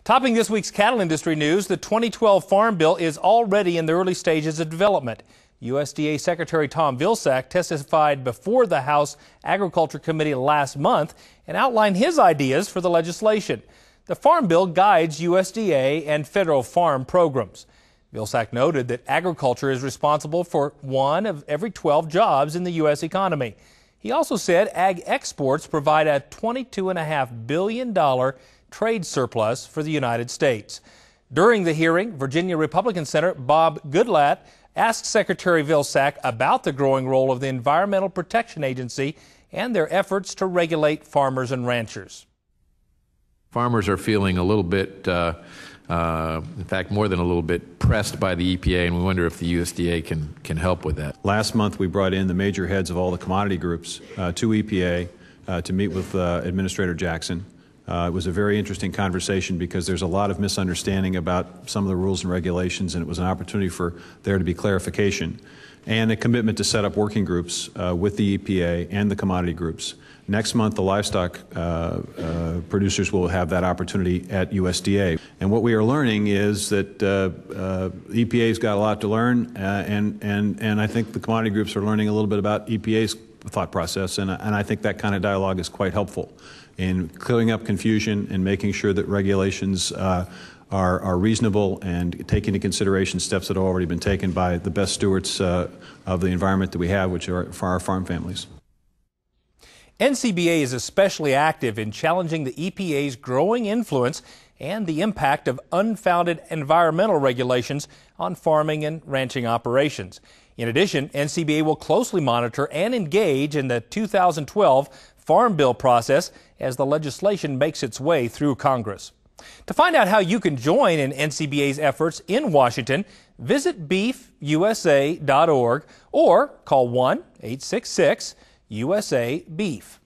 Topping this week's cattle industry news, the 2012 Farm Bill is already in the early stages of development. USDA Secretary Tom Vilsack testified before the House Agriculture Committee last month and outlined his ideas for the legislation. The Farm Bill guides USDA and federal farm programs. Vilsack noted that agriculture is responsible for 1 of every 12 jobs in the U.S. economy. He also said ag exports provide a $22.5 billion trade surplus for the United States. During the hearing, Virginia Republican Senator Bob Goodlatte asked Secretary Vilsack about the growing role of the Environmental Protection Agency and their efforts to regulate farmers and ranchers. Farmers are feeling a little bit, in fact, more than a little bit, pressed by the EPA, and we wonder if the USDA can help with that. Last month, we brought in the major heads of all the commodity groups to EPA to meet with Administrator Jackson. It was a very interesting conversation because there's a lot of misunderstanding about some of the rules and regulations, and it was an opportunity for there to be clarification and a commitment to set up working groups with the EPA and the commodity groups. Next month, the livestock producers will have that opportunity at USDA. And what we are learning is that EPA's got a lot to learn, and I think the commodity groups are learning a little bit about EPA's thought process, and I think that kind of dialogue is quite helpful in clearing up confusion and making sure that regulations are reasonable and take into consideration steps that have already been taken by the best stewards of the environment that we have, which are for our farm families. NCBA is especially active in challenging the EPA's growing influence and the impact of unfounded environmental regulations on farming and ranching operations. In addition, NCBA will closely monitor and engage in the 2012 Farm Bill process as the legislation makes its way through Congress. To find out how you can join in NCBA's efforts in Washington, visit beefusa.org or call 1-866-USA-BEEF.